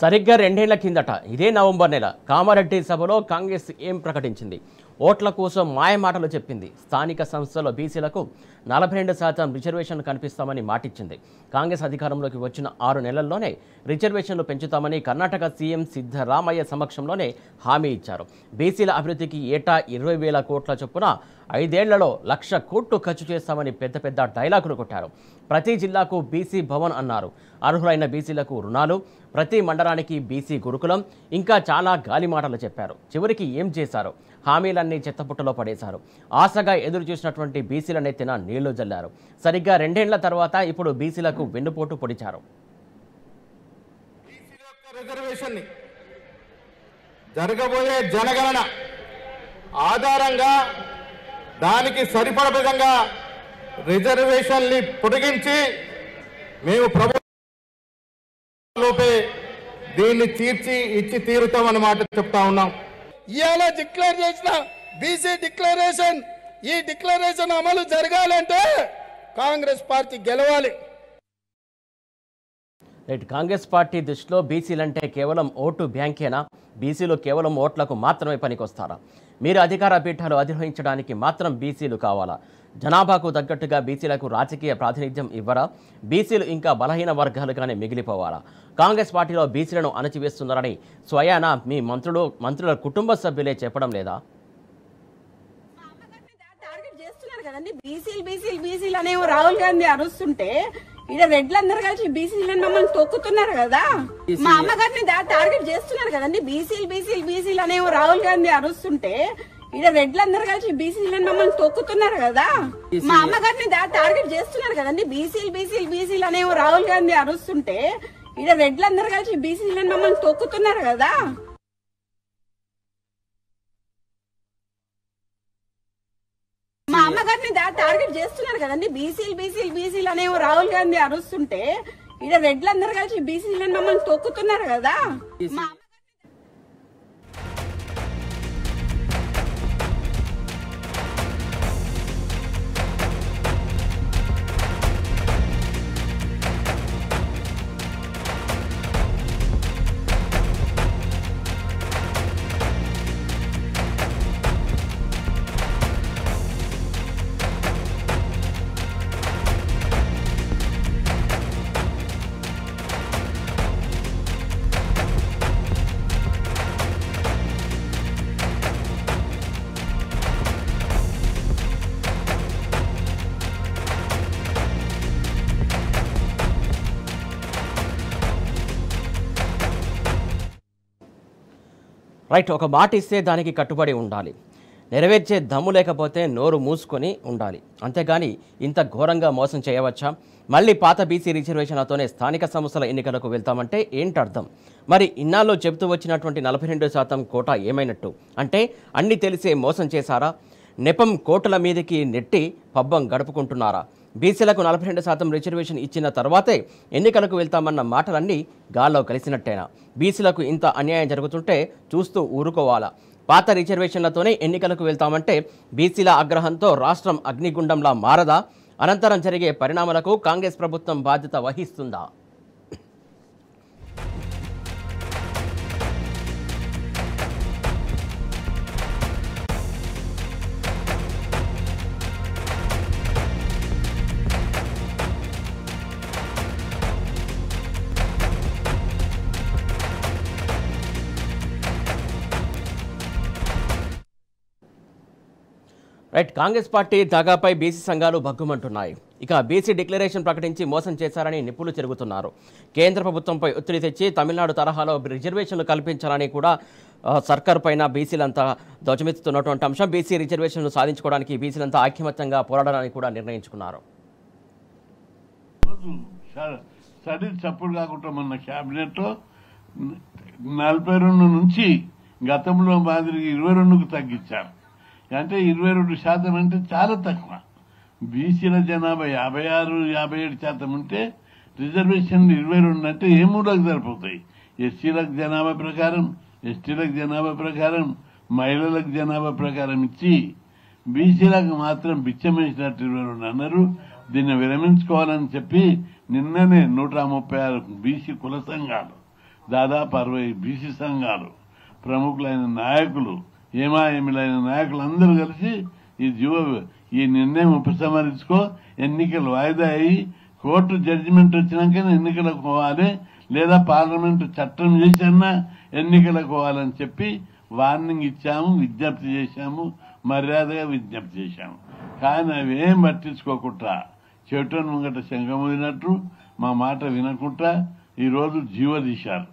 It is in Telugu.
సరిగ్గా రెండేళ్ల కిందట ఇదే నవంబర్ నెల కామారెడ్డి సభలో కాంగ్రెస్ ఏం ప్రకటించింది? ఓట్ల కోసం మాయమాటలు చెప్పింది. స్థానిక సంస్థల్లో బీసీలకు 42% రిజర్వేషన్లు కనిపిస్తామని మాటిచ్చింది. కాంగ్రెస్ అధికారంలోకి వచ్చిన 6 నెలల్లోనే రిజర్వేషన్లు పెంచుతామని కర్ణాటక సీఎం సిద్ధరామయ్య సమక్షంలోనే హామీ ఇచ్చారు. బీసీల అభివృద్ధికి ఏటా 20,000 కోట్ల చొప్పున 5 ఏళ్లలో 1,00,000 కోట్లు ఖర్చు చేస్తామని పెద్ద పెద్ద డైలాగులు కొట్టారు. ప్రతి జిల్లాకు బీసీ భవన్ అన్నారు. అర్హులైన బీసీలకు రుణాలు, ప్రతి మండలానికి బీసీ గురుకులం, ఇంకా చాలా గాలి మాటలు చెప్పారు. చివరికి ఏం చేశారు? హామీలన్నీ చెత్తపుట్టలో పడేశారు. ఆశగా ఎదురు చూసినటువంటి బీసీల నెత్తిన నీళ్లు జల్లారు. సరిగ్గా 2 ఏళ్ల తర్వాత ఇప్పుడు బీసీలకు వెన్నుపోటు పొడిచారు. జరగబోయే జనగణన ఆధారంగా దానికి సరిపడ విధంగా రిజర్వేషన్ని పొడిగించి మేము ప్రభుత్వంలోపే దీన్ని ఇచ్చి తీరుతామన్నమాట చెప్తా ఉన్నాం. ఇవాళ డిక్లేర్ చేసిన బీసీ డిక్లరేషన్, ఈ డిక్లరేషన్ అమలు జరగాలంటే కాంగ్రెస్ పార్టీ గెలవాలి. కాంగ్రెస్ పార్టీ దృష్టిలో బీసీలంటే కేవలం ఓటు బ్యాంకేనా? బీసీలు కేవలం ఓట్లకు మాత్రమే పనికొస్తారా? మీరు అధికార పీఠాలు అధిరోహించడానికి మాత్రం బీసీలు కావాలా? జనాభాకు తగ్గట్టుగా బీసీలకు రాజకీయ ప్రాతినిధ్యం ఇవ్వరా? బీసీలు ఇంకా బలహీన వర్గాలుగానే మిగిలిపోవాలా? కాంగ్రెస్ పార్టీలో బీసీలను అణచివేస్తున్నారని స్వయాన మీ మంత్రుల కుటుంబ సభ్యులే చెప్పడం లేదా? బీసీలు అనేమో రాహుల్ గాంధీ అరుస్తుంటే ఇక్కడ రెడ్లందరూ కలిసి బీసీలను మమ్మల్ని తొక్కుతున్నారు కదా. మా అమ్మగారిని టార్గెట్ చేస్తున్నారు కదండి. బీసీలు అనేమో రాహుల్ గాంధీ అరుస్తుంటే ఇక్కడ రెడ్లందరూ కలిసి బీసీలను మమ్మల్ని తొక్కుతున్నారు కదా. మా అమ్మగారిని టార్గెట్ చేస్తున్నారు కదండి. బీసీలు అనేమో రాహుల్ గాంధీ అరుస్తుంటే ఇక్కడ రెడ్లందరూ కలిసి బీసీలను మమ్మల్ని తొక్కుతున్నారు కదా. మా అమ్మగారిని టార్గెట్ చేస్తున్నారు కదండి. బీసీలు అనేమో రాహుల్ గాంధీ అరుస్తుంటే ఇక్కడ రెడ్లందరూ కలిసి బీసీలను మమ్మల్ని తొక్కుతున్నారు కదా. రైట్, ఒక మాట ఇస్తే దానికి కట్టుబడి ఉండాలి. నెరవేర్చే దమ్ము లేకపోతే నోరు మూసుకొని ఉండాలి. అంతేగాని ఇంత ఘోరంగా మోసం చేయవచ్చా? మళ్ళీ పాత బీసీ రిజర్వేషన్లతోనే స్థానిక సంస్థల ఎన్నికలకు వెళ్తామంటే ఏంటర్థం? మరి ఇన్నాళ్ళు చెబుతూ వచ్చినటువంటి 42% కోటా ఏమైనట్టు? అంటే అన్ని తెలిసే మోసం చేశారా? నెపం కోటల మీదకి నెట్టి పబ్బం గడుపుకుంటున్నారా? బీసీలకు 42% రిజర్వేషన్ ఇచ్చిన తర్వాతే ఎన్నికలకు వెళ్తామన్న మాటలన్నీ గాల్లో కలిసినట్టేనా? బీసీలకు ఇంత అన్యాయం జరుగుతుంటే చూస్తూ ఊరుకోవాలా? పాత రిజర్వేషన్లతోనే ఎన్నికలకు వెళ్తామంటే బీసీల ఆగ్రహంతో రాష్ట్రం అగ్నిగుండంలా మారదా? అనంతరం జరిగే పరిణామాలకు కాంగ్రెస్ ప్రభుత్వం బాధ్యత వహిస్తుందా? రైట్, కాంగ్రెస్ పార్టీ దగాపై బీసీ సంఘాలు భగ్గుమంటున్నాయి. ఇక బీసీ డిక్లరేషన్ ప్రకటించి మోసం చేశారని నిప్పులు చెరుగుతున్నారు. కేంద్ర ప్రభుత్వంపై ఒత్తిడి తెచ్చి తమిళనాడు తరహాలో రిజర్వేషన్లు కల్పించాలని కూడా సర్కారు పైన బీసీలంతా ధ్వజమెత్తుతున్నటువంటి అంశం. బీసీ రిజర్వేషన్లు సాధించుకోవడానికి బీసీలంతా ఐక్యమత్యంగా పోరాడడానికి కూడా నిర్ణయించుకున్నారు. చప్పుడు కాకుండా మొన్న క్యాబినెట్ 42 నుంచి గతంలో మాదిరిగా 22కు తగ్గించారు. అంటే 22% అంటే చాలా తక్కువ. బీసీల జనాభా 56-57% ఉంటే రిజర్వేషన్లు 22 అంటే ఏ మూలకు సరిపోతాయి? ఎస్సీలకు జనాభా ప్రకారం, ఎస్టీలకు జనాభా ప్రకారం, మహిళలకు జనాభా ప్రకారం ఇచ్చి బీసీలకు మాత్రం బిచ్చమేసినట్టు 22 అన్నారు. దీన్ని విరమించుకోవాలని చెప్పి నిన్ననే 136 బీసీ కుల సంఘాలు దాదాపు 60 బీసీ సంఘాలు, ప్రముఖులైన నాయకులు, ఏమాయములైన నాయకులు అందరూ కలిసి ఈ నిర్ణయం ఉపసంహరించుకో, ఎన్నికలు వాయిదా అయ్యి కోర్టు జడ్జిమెంట్ వచ్చినాక ఎన్నికలకు పోవాలి, లేదా పార్లమెంటు చట్టం చేసన్నా ఎన్నికలకు పోవాలని చెప్పి వార్నింగ్ ఇచ్చాము, విజ్ఞప్తి చేశాము, మర్యాదగా విజ్ఞప్తి చేశాము. కానీ అవి ఏం పట్టించుకోకుండా చెవిటోని ముంగట శంఖమూదినట్టు మా మాట వినకుండా ఈరోజు జీవో తీశారు.